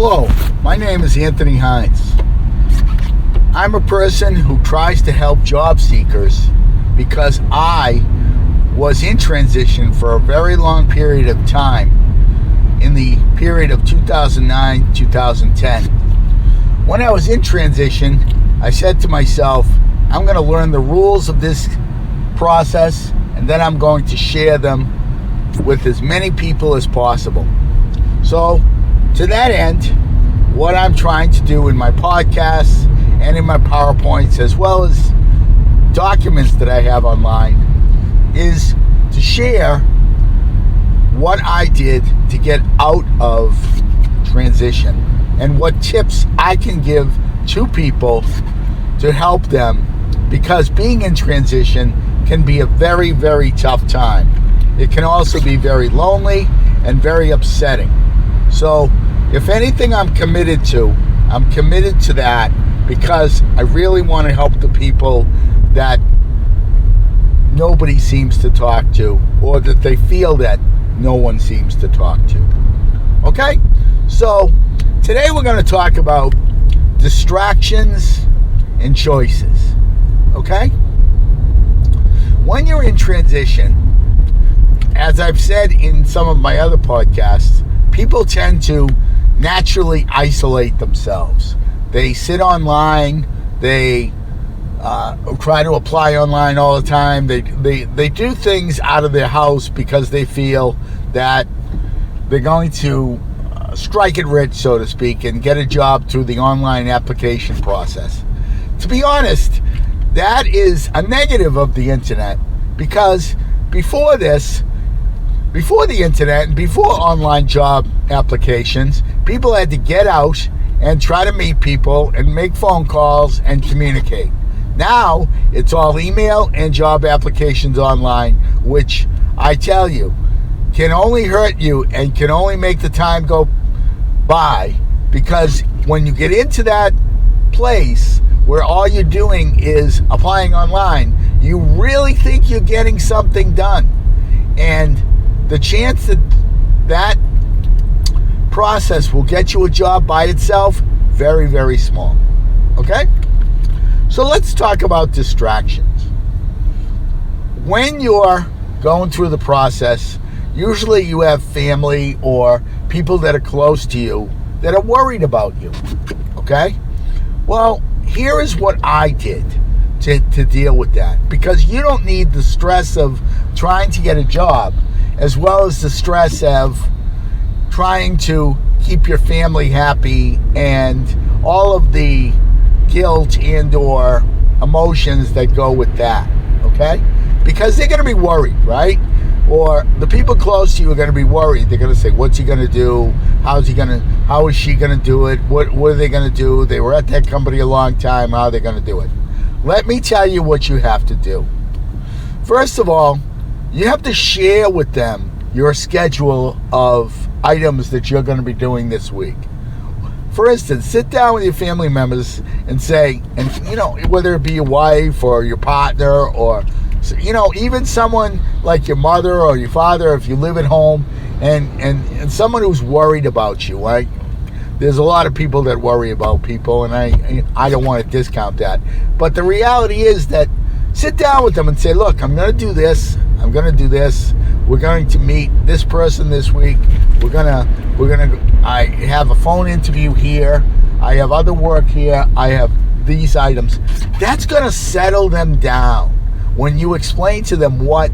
Hello, my name is Anthony Hines. I'm a person who tries to help job seekers because I was in transition for a very long period of time in the period of 2009-2010. When I was in transition, I said to myself, I'm going to learn the rules of this process and then I'm going to share them with as many people as possible. So, to that end, what I'm trying to do in my podcasts and in my PowerPoints, as well as documents that I have online, is to share what I did to get out of transition and what tips I can give to people to help them, because being in transition can be a very, very tough time. It can also be very lonely and very upsetting. So if anything I'm committed to that because I really want to help the people that nobody seems to talk to, or that they feel that no one seems to talk to. Okay? So today we're going to talk about distractions and choices. Okay? When you're in transition, as I've said in some of my other podcasts, people tend to naturally isolate themselves. They sit online, they try to apply online all the time. They do things out of their house because they feel that they're going to strike it rich, so to speak, and get a job through the online application process. To be honest, that is a negative of the internet, because before the internet and before online job applications, people had to get out and try to meet people and make phone calls and communicate. Now, it's all email and job applications online, which I tell you, can only hurt you and can only make the time go by, because when you get into that place where all you're doing is applying online, you really think you're getting something done. And the chance that that process will get you a job by itself, very, very small. Okay? So let's talk about distractions. When you're going through the process, usually you have family or people that are close to you that are worried about you. Okay? Well, here is what I did to deal with that. Because you don't need the stress of trying to get a job, as well as the stress of trying to keep your family happy and all of the guilt and or emotions that go with that, okay? Because they're going to be worried, right? Or the people close to you are going to be worried. They're going to say, what's he going to do? How is she going to do it? What are they going to do? They were at that company a long time. How are they going to do it? Let me tell you what you have to do. First of all, you have to share with them your schedule of items that you're going to be doing this week. For instance, sit down with your family members and say, and whether it be your wife or your partner or even someone like your mother or your father, if you live at home, and someone who's worried about you, right? There's a lot of people that worry about people, and I don't want to discount that. But the reality is that sit down with them and say, look, I'm going to do this. I'm going to do this. We're going to meet this person this week. I have a phone interview here. I have other work here. I have these items. That's going to settle them down when you explain to them what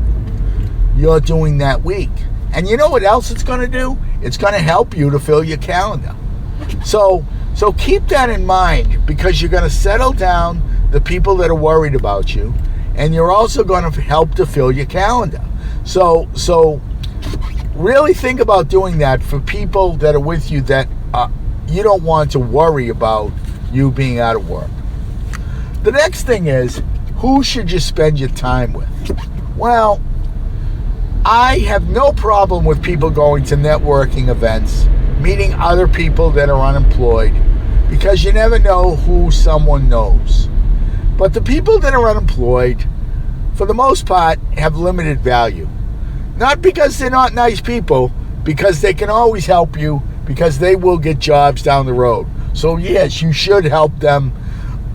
you're doing that week. And you know what else it's going to do? It's going to help you to fill your calendar. So keep that in mind, because you're going to settle down the people that are worried about you, and you're also going to help to fill your calendar. So really think about doing that for people that are with you that you don't want to worry about you being out of work. The next thing is, who should you spend your time with? Well, I have no problem with people going to networking events, meeting other people that are unemployed, because you never know who someone knows. But the people that are unemployed, for the most part, have limited value. Not because they're not nice people, because they can always help you, because they will get jobs down the road. So yes, you should help them.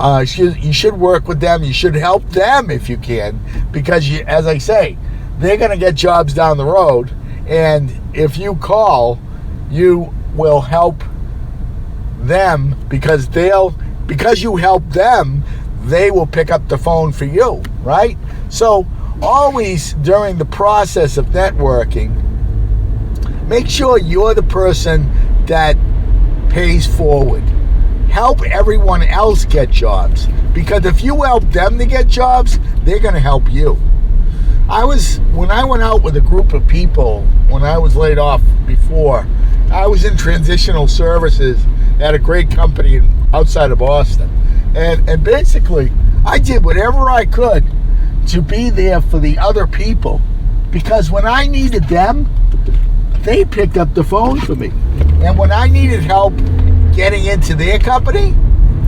You should work with them. You should help them if you can, because as I say, they're going to get jobs down the road. And if you call, you will help them because you help them, they will pick up the phone for you, right? So always during the process of networking, make sure you're the person that pays forward. Help everyone else get jobs, because if you help them to get jobs, they're going to help you. When I went out with a group of people, when I was laid off before, I was in transitional services at a great company outside of Boston. And basically, I did whatever I could to be there for the other people, because when I needed them, they picked up the phone for me. And when I needed help getting into their company,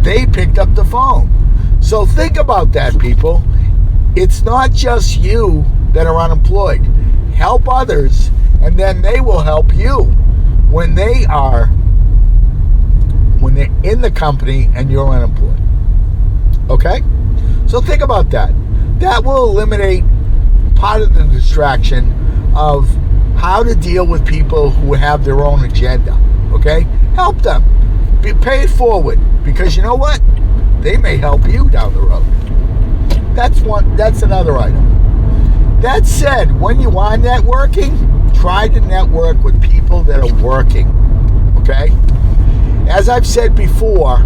they picked up the phone. So think about that, people. It's not just you that are unemployed. Help others, and then they will help you when they're in the company and you're unemployed. Okay? So think about that. That will eliminate part of the distraction of how to deal with people who have their own agenda. Okay? Help them. Pay it forward, because you know what? They may help you down the road. That's another item. That said, when you are networking, try to network with people that are working. Okay? As I've said before,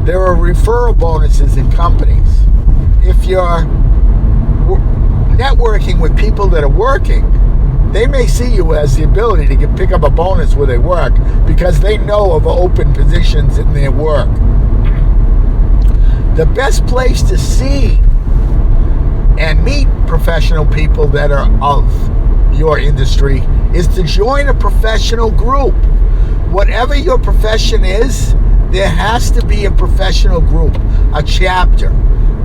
there are referral bonuses in companies. If you're networking with people that are working, they may see you as the ability to pick up a bonus where they work, because they know of open positions in their work. The best place to see and meet professional people that are of your industry is to join a professional group. Whatever your profession is, there has to be a professional group, a chapter.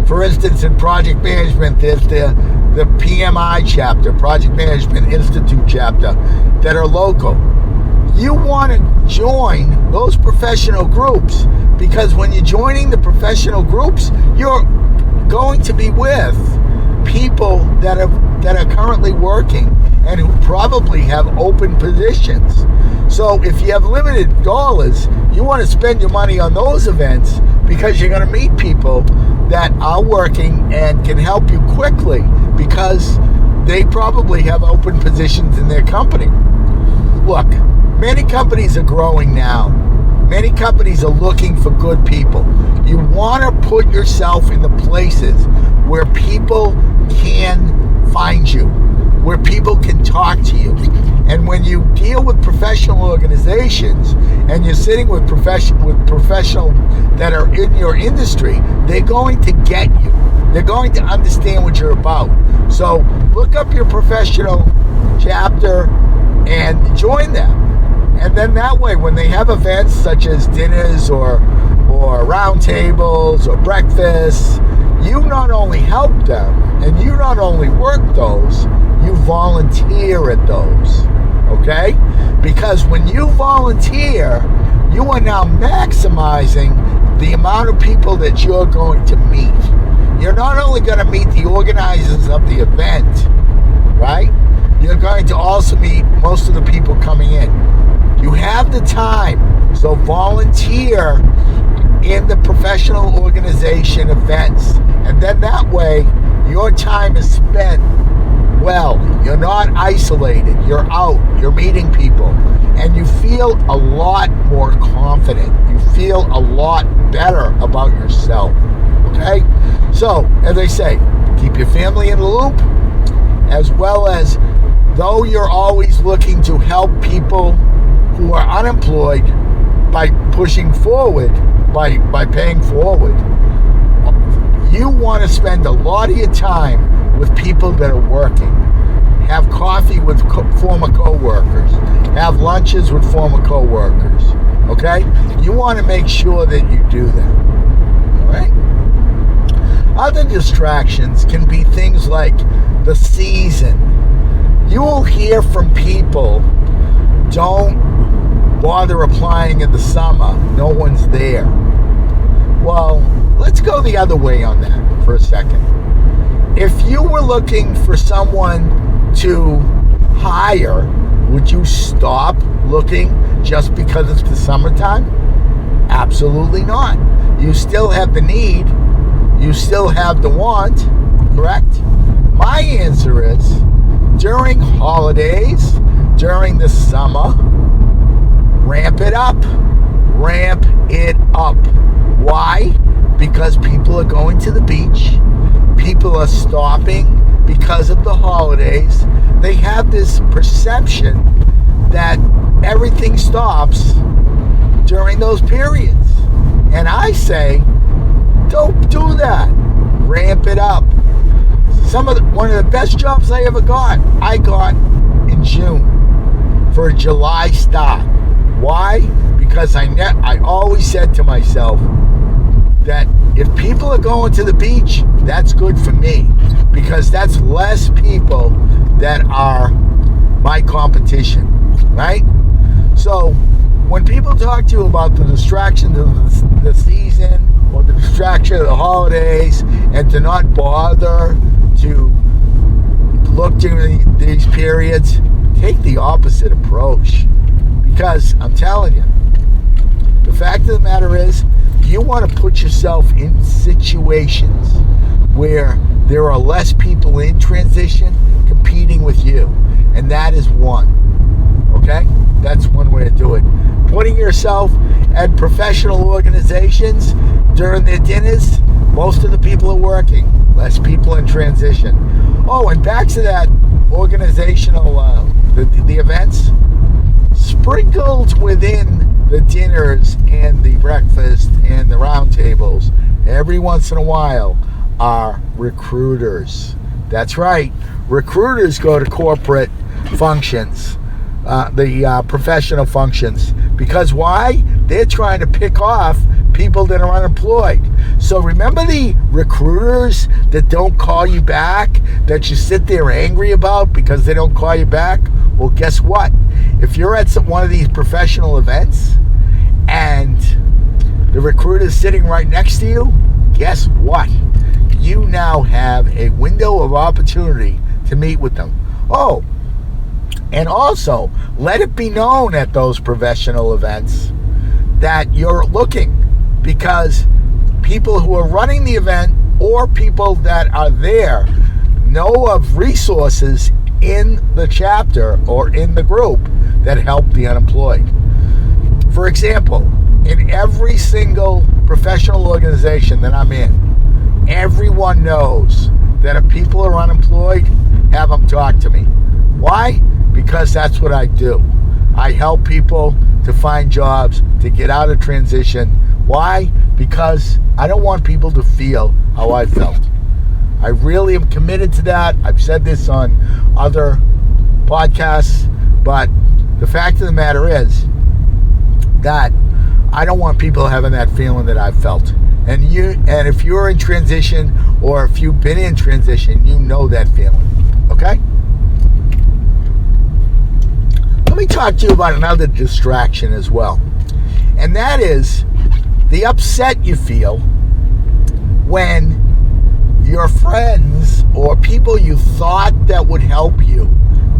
For instance, in project management, there's the PMI chapter, Project Management Institute chapter, that are local. You want to join those professional groups, because when you're joining the professional groups, you're going to be with people that are currently working and who probably have open positions. So if you have limited dollars, you want to spend your money on those events, because you're going to meet people that are working and can help you quickly, because they probably have open positions in their company. Look, many companies are growing now. Many companies are looking for good people. You want to put yourself in the places where people can find you, where people can talk to you. And when you deal with professional organizations and you're sitting with professionals that are in your industry, they're going to get you. They're going to understand what you're about. So look up your professional chapter and join them. And then that way, when they have events such as dinners or roundtables or breakfasts, you not only help them and you not only work those, you volunteer at those. Okay? Because when you volunteer, you are now maximizing the amount of people that you're going to meet. You're not only going to meet the organizers of the event, right? You're going to also meet most of the people coming in. You have the time, so volunteer in the professional organization events. And then that way, your time is spent well. You're not isolated. You're out. You're meeting people. And you feel a lot more confident. You feel a lot better about yourself. Okay? So, as I say, keep your family in the loop, as well as, though you're always looking to help people who are unemployed by pushing forward, by paying forward, you want to spend a lot of your time with people that are working. Have coffee with former co-workers. Have lunches with former co-workers. Okay? You want to make sure that you do that. All right? Other distractions can be things like the season. You will hear from people don't bother applying in the summer. No one's there. Well, let's go the other way on that for a second. If you were looking for someone to hire, would you stop looking just because it's the summertime? Absolutely not. You still have the need. You still have the want, correct? My answer is, during holidays, during the summer, ramp it up. Ramp it up. Why? Because people are going to the beach. People are stopping because of the holidays. They have this perception that everything stops during those periods. And I say, don't do that. Ramp it up. One of the best jobs I ever got, I got in June for a July start. Why? Because I always said to myself that if people are going to the beach, that's good for me, because that's less people that are my competition, right? So when people talk to you about the distractions of the season or the distraction of the holidays and to not bother to look during these periods, take the opposite approach. Because I'm telling you, the fact of the matter is, you want to put yourself in situations where there are less people in transition competing with you. And that is one. Okay? That's one way to do it. Putting yourself at professional organizations during their dinners, most of the people are working. Less people in transition. Oh, and back to that organizational, the events. Sprinkled within the dinners and the breakfast and the roundtables every once in a while are recruiters. That's right. Recruiters go to corporate functions, the professional functions. Because why? They're trying to pick off people that are unemployed. So remember the recruiters that don't call you back, that you sit there angry about because they don't call you back? Well, guess what? If you're at one of these professional events and the recruiter's sitting right next to you, guess what? You now have a window of opportunity to meet with them. Oh, and also let it be known at those professional events that you're looking, because people who are running the event or people that are there know of resources in the chapter or in the group that help the unemployed. For example, in every single professional organization that I'm in, everyone knows that if people are unemployed, have them talk to me. Why? Because that's what I do. I help people to find jobs, to get out of transition. Why? Because I don't want people to feel how I felt. I really am committed to that. I've said this on other podcasts, but the fact of the matter is that I don't want people having that feeling that I've felt. And if you're in transition, or if you've been in transition, you know that feeling. Okay? Let me talk to you about another distraction as well. And that is the upset you feel when your friends or people you thought that would help you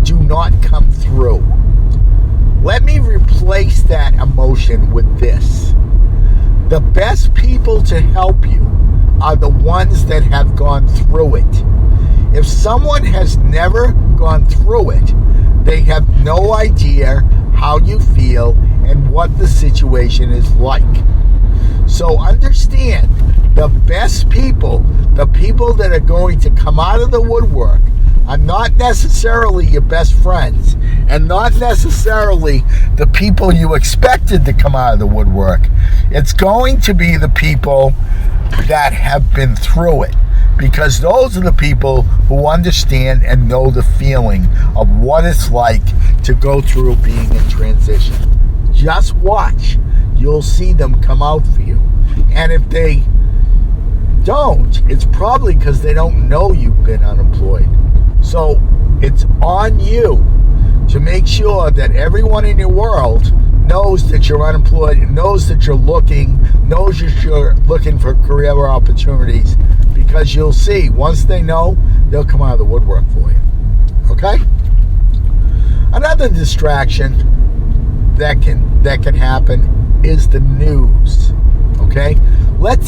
do not come through. Let me replace that emotion with this. The best people to help you are the ones that have gone through it. If someone has never gone through it, they have no idea how you feel and what the situation is like. So understand, the best people, the people that are going to come out of the woodwork, are not necessarily your best friends, and not necessarily the people you expected to come out of the woodwork. It's going to be the people that have been through it, because those are the people who understand and know the feeling of what it's like to go through being in transition. Just watch. You'll see them come out for you. And if they don't, it's probably because they don't know you've been unemployed. So it's on you to make sure that everyone in your world knows that you're unemployed, knows that you're looking, knows that you're looking for career opportunities, because you'll see, once they know, they'll come out of the woodwork for you. Okay? Another distraction that can happen is the news. Okay? Let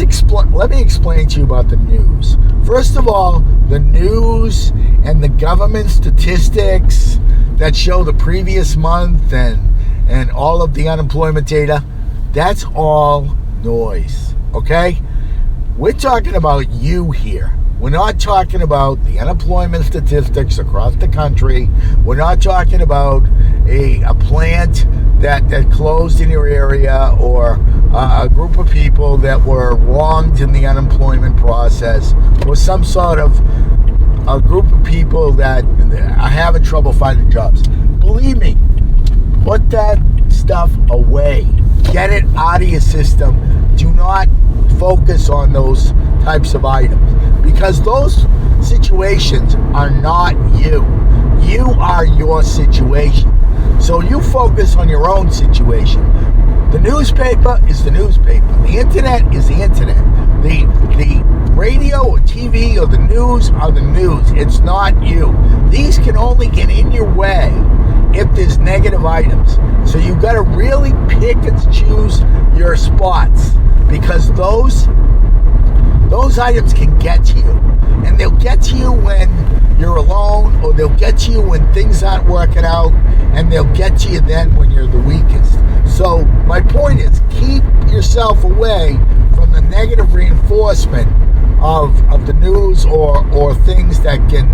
me explain to you about the news. First of all, the news and the government statistics that show the previous month and all of the unemployment data, that's all noise. Okay? We're talking about you here. We're not talking about the unemployment statistics across the country. We're not talking about a plant that closed in your area, or a group of people that were wronged in the unemployment process, or some sort of a group of people that are having trouble finding jobs. Believe me, put that stuff away. Get it out of your system. Do not focus on those types of items, because those situations are not you. You are your situation. So you focus on your own situation. The newspaper is the newspaper. The internet is the internet. The radio or TV or the news are the news. It's not you. These can only get in your way if there's negative items. So you've got to really pick and choose your spots, because those items can get to you. And they'll get to you when you're alone, or they'll get to you when things aren't working out, and they'll get to you then when you're the weakest. So my point is, keep yourself away from the negative reinforcement of the news or things that can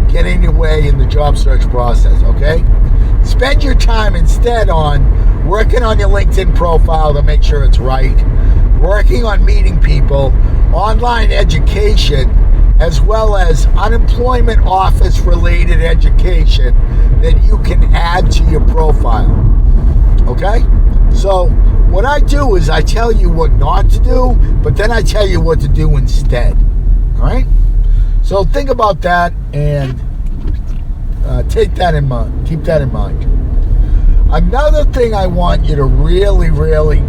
get in your way in the job search process, okay? Spend your time instead on working on your LinkedIn profile to make sure it's right, working on meeting people, online education, as well as unemployment office related education that you can add to your profile. Okay? So what I do is I tell you what not to do, but then I tell you what to do instead. All right? So think about that and take that in mind. Keep that in mind. Another thing I want you to really, really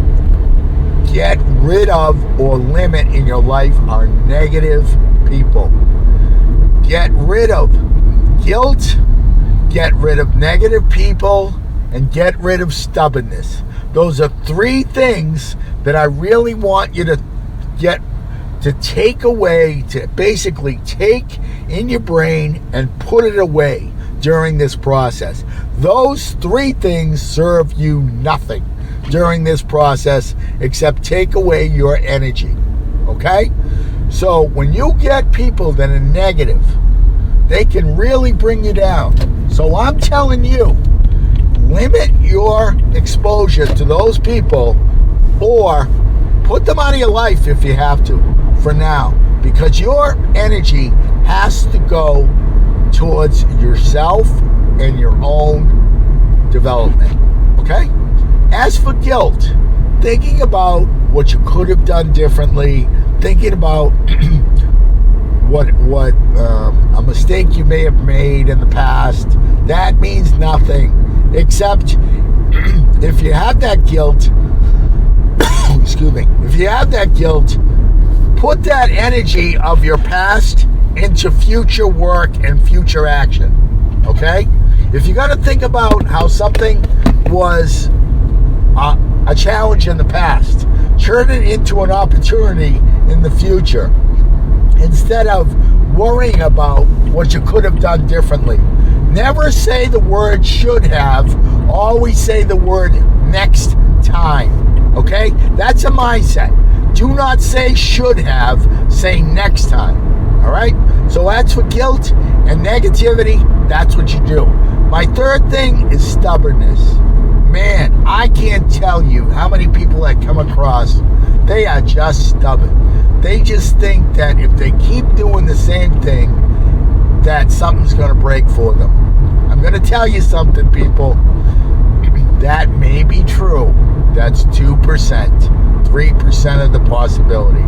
get rid of or limit in your life are negative people. Get rid of guilt, get rid of negative people, and get rid of stubbornness. Those are three things that I really want you to take away, to basically take in your brain and put it away during this process. Those three things serve you nothing during this process except take away your energy. Okay? So when you get people that are negative, they can really bring you down. So I'm telling you, limit your exposure to those people, or put them out of your life if you have to, for now, because your energy has to go towards yourself and your own development. Okay? As for guilt, thinking about what you could have done differently, thinking about what a mistake you may have made in the past, that means nothing, except if you have that guilt, excuse me, if you have that guilt, put that energy of your past into future work and future action. Okay? If you're going to think about how something was a challenge in the past, turn it into an opportunity in the future, instead of worrying about what you could have done differently. Never say the word should have, always say the word next time. Okay? That's a mindset. Do not say should have, say next time. All right? So that's for guilt and negativity. That's what you do. My third thing is stubbornness. Man, I can't tell you how many people I come across, they are just stubborn. They just think that if they keep doing the same thing, that something's going to break for them. I'm going to tell you something, people. That may be true. That's 2%, 3% of the possibility.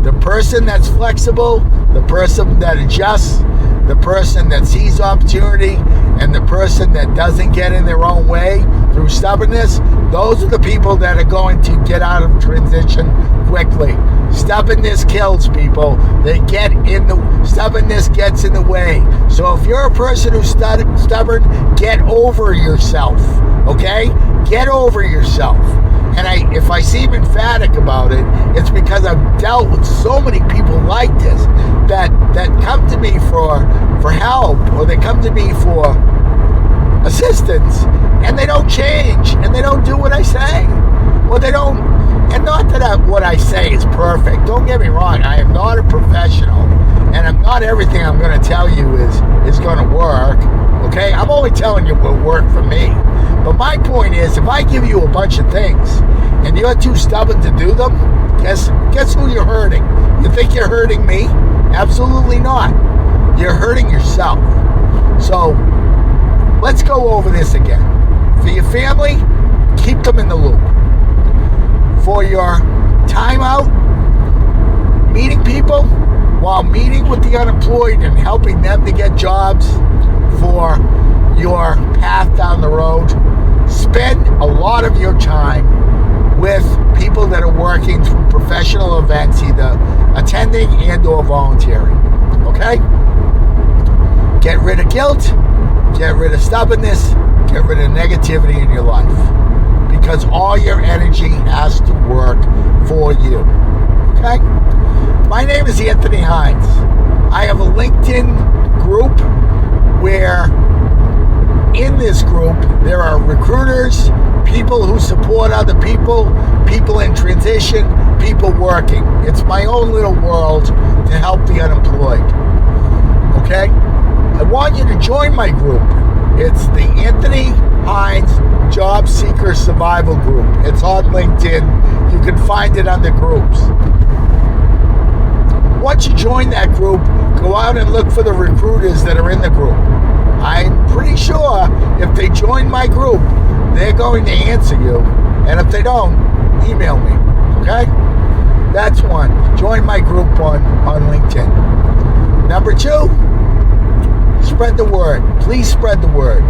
The person that's flexible, the person that adjusts, the person that sees opportunity and the person that doesn't get in their own way through stubbornness, those are the people that are going to get out of transition quickly. Stubbornness kills people. Stubbornness gets in the way. So if you're a person who's stubborn, get over yourself, okay? Get over yourself. And if I seem emphatic about it, it's because I've dealt with so many people like this that come to me for help, or they come to me for assistance, and they don't change, and they don't do what I say. Well, they don't, and not that what I say is perfect. Don't get me wrong, I am not a professional, and not everything I'm going to tell you is going to work, okay? I'm only telling you what worked for me. But my point is, if I give you a bunch of things, and you're too stubborn to do them, guess who you're hurting? You think you're hurting me? Absolutely not. You're hurting yourself. So, let's go over this again. For your family, keep them in the loop. For your time out, meeting people while meeting with the unemployed and helping them to get jobs for your path down the road, spend a lot of your time with people that are working through professional events, either attending and or volunteering. Okay? Get rid of guilt, get rid of stubbornness, get rid of negativity in your life, because all your energy has to work for you. Okay? My name is Anthony Hines. I have a LinkedIn group where in this group there are recruiters, people who support other people, people in transition, people working. It's my own little world to help the unemployed. Okay? I want you to join my group. It's the Anthony Hines Job Seeker Survival Group. It's on LinkedIn. You can find it under groups. Once you join that group, go out and look for the recruiters that are in the group. I'm pretty sure if they join my group, they're going to answer you. And if they don't, email me. Okay? That's one. Join my group on LinkedIn. Number 2, spread the word. Please spread the word.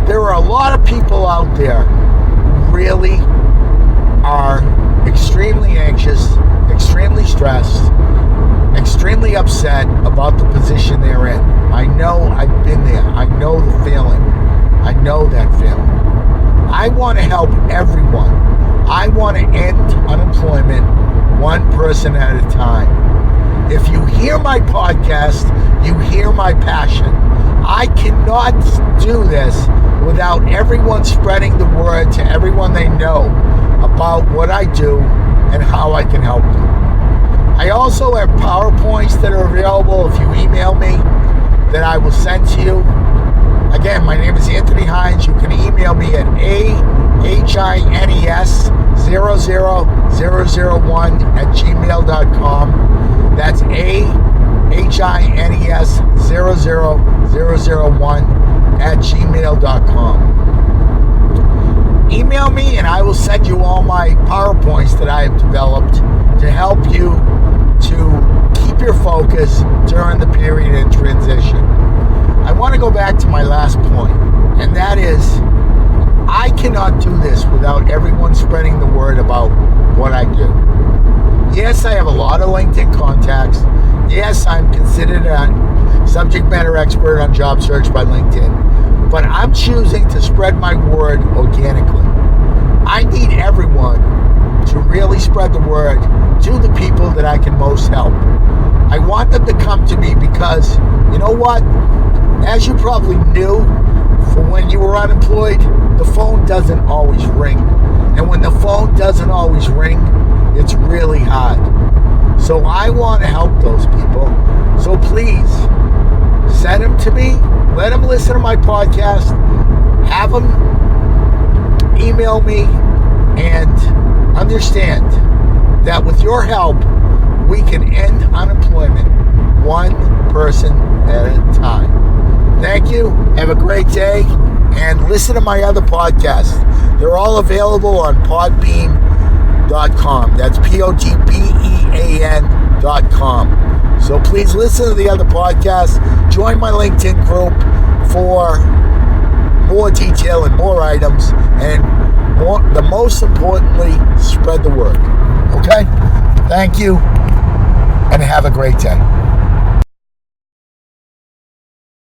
There are a lot of people out there who really are extremely anxious, extremely stressed, extremely upset about the position they're in. I know, I've been there. I know the feeling. I know that feeling. I want to help everyone. I want to end unemployment one person at a time. If you hear my podcast, you hear my passion. I cannot do this without everyone spreading the word to everyone they know about what I do and how I can help them. I also have PowerPoints that are available if you email me that I will send to you. Again, my name is Anthony Hines. You can email me at ahines00001@gmail.com. That's ahines00001@gmail.com. Email me and I will send you all my PowerPoints that I have developed to help you to keep your focus during the period in transition. I want to go back to my last point, and that is, I cannot do this without everyone spreading the word about what I do. Yes, I have a lot of LinkedIn contacts. Yes, I'm considered a subject matter expert on job search by LinkedIn, but I'm choosing to spread my word organically. I need everyone to really spread the word to the people that I can most help. I want them to come to me because, you know what? As you probably knew, for when you were unemployed, the phone doesn't always ring. And when the phone doesn't always ring, it's really hard. So I want to help those people. So please, send them to me. Let them listen to my podcast. Have them email me, and understand that with your help, we can end unemployment one person at a time. Thank you. Have a great day. And listen to my other podcasts. They're all available on podbean.com. That's podbean.com. So please listen to the other podcasts. Join my LinkedIn group for more detail and more items, and the most importantly, spread the word. Okay? Thank you, and have a great day.